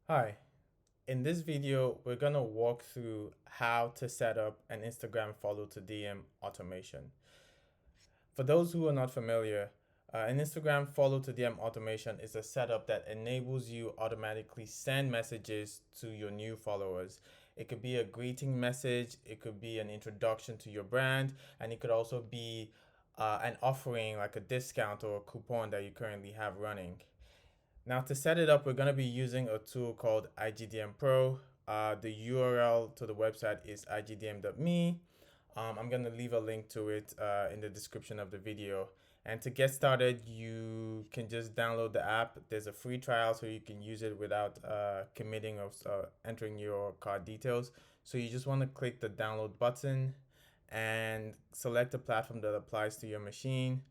Hi, in this video, we're gonna walk through how to set up an Instagram follow to DM automation. For those who are not familiar, an Instagram follow to DM automation is a setup that enables you automatically send messages to your new followers. It could be a greeting message, it could be an introduction to your brand, and it could also be an offering like a discount or a coupon that you currently have running. Now to set it up, we're going to be using a tool called IGdm Pro. The URL to the website is igdm.me. I'm going to leave a link to it in the description of the video. And to get started, you can just download the app. There's a free trial so you can use it without committing or entering your card details. So you just want to click the download button and select a platform that applies to your machine.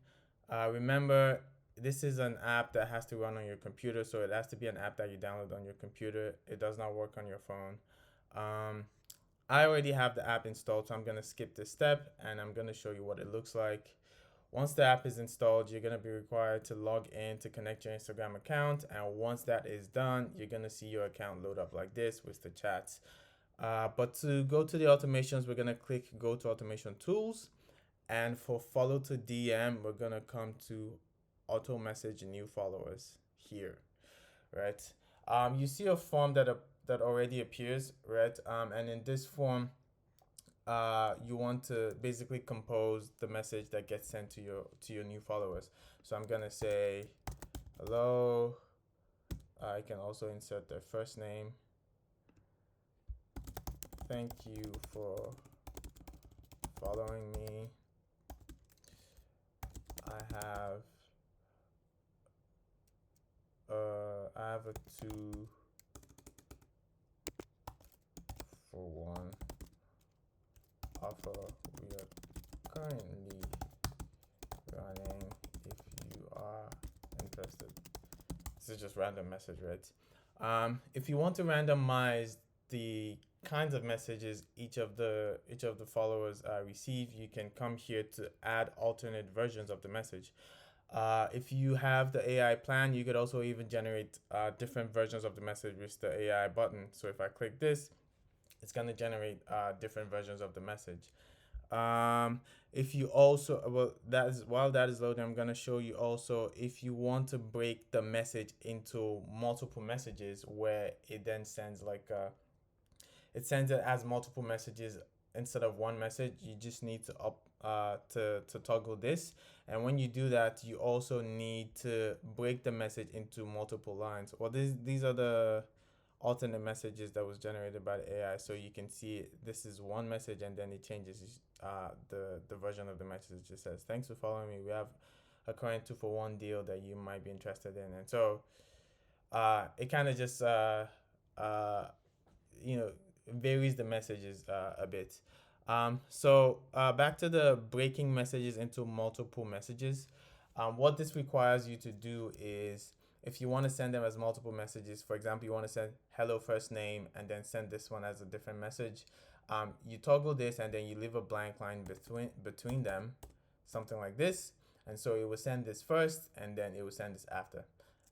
Remember, this is an app that has to run on your computer, so it has to be an app that you download on your computer. It does not work on your phone. Um, I already have the app installed, so I'm going to skip this step and I'm going to show you what it looks like. Once the app is installed, you're going to be required to log in to connect your Instagram account. And once that is done, you're going to see your account load up like this with the chats. But to go to the automations, we're going to click Go to Automation Tools. And for follow to DM, we're going to come to auto message new followers here, right? You see a form that already appears, right? And in this form, you want to basically compose the message that gets sent to your new followers. So I'm gonna say hello. I can also insert their first name. Thank you for following me. I have I have a 2-for-1 offer we are currently running if you are interested. This is just random message, right? If you want to randomize the kinds of messages each of the followers receive, you can come here to add alternate versions of the message. If you have the AI plan, you could also even generate different versions of the message with the AI button. So if I click this, it's going to generate different versions of the message. If you also, well, that is while that is loading, I'm going to show you also if you want to break the message into multiple messages where it then sends it sends it as multiple messages instead of one message. You just need to to toggle this, and when you do that, you also need to break the message into multiple lines. Well, these are the alternate messages that was generated by the AI. So you can see this is one message, and then it changes the version of the message. It just says, "Thanks for following me. We have a current 2-for-1 deal that you might be interested in." And so it kind of just uh, you know varies the messages a bit. Back to the breaking messages into multiple messages. What this requires you to do is if you want to send them as multiple messages, for example, you want to send hello first name and then send this one as a different message. You toggle this and then you leave a blank line between them, something like this. And so it will send this first and then it will send this after.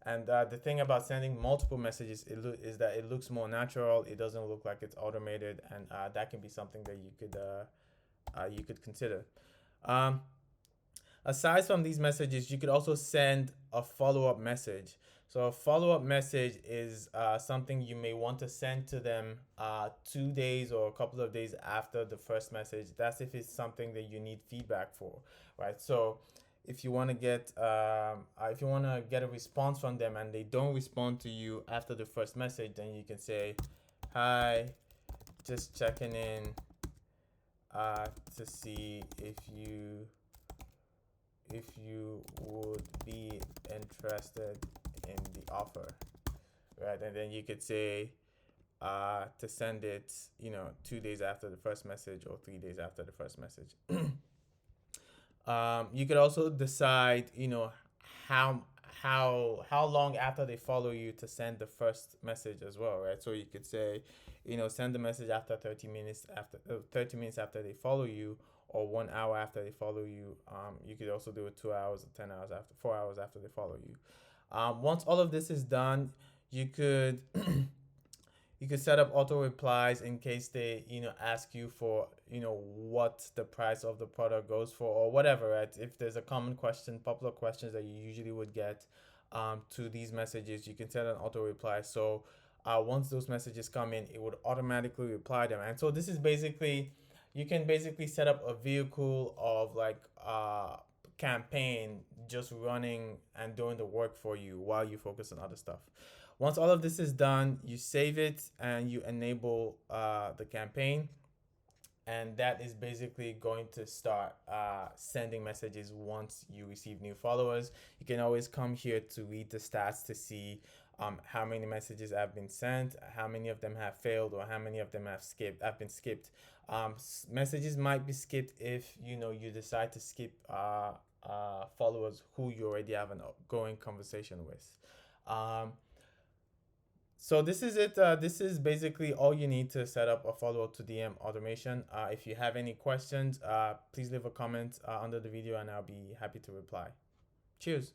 And the thing about sending multiple messages is that it looks more natural. It doesn't look like it's automated, and that can be something that you could consider. Um, Aside from these messages, you could also send a follow up message. So a follow up message is something you may want to send to them 2 days or a couple of days after the first message. That's if it's something that you need feedback for, right? So if you want to get a response from them and they don't respond to you after the first message, then you can say, "Hi, just checking in to see if you would be interested in the offer," right? And then you could say to send it, 2 days after the first message or 3 days after the first message. You could also decide, how how long after they follow you to send the first message as well, right? So you could say, send the message after 30 minutes after they follow you, or 1 hour after they follow you. You could also do it 2 hours, or 10 hours after, 4 hours after they follow you. Once all of this is done, you could You could set up auto replies in case they, ask you for, what the price of the product goes for or whatever, right? If there's a common question, popular questions that you usually would get to these messages, you can set an auto reply. So once those messages come in, it would automatically reply them. And so this is basically, you can basically set up a vehicle of like campaign just running and doing the work for you while you focus on other stuff. Once all of this is done, you save it and you enable the campaign, and that is basically going to start sending messages once you receive new followers. You can always come here to read the stats to see how many messages have been sent, how many of them have failed, or how many of them have been skipped. Messages might be skipped if you decide to skip followers who you already have an ongoing conversation with. So this is it. This is basically all you need to set up a follow-up to DM automation. If you have any questions, please leave a comment under the video and I'll be happy to reply. Cheers.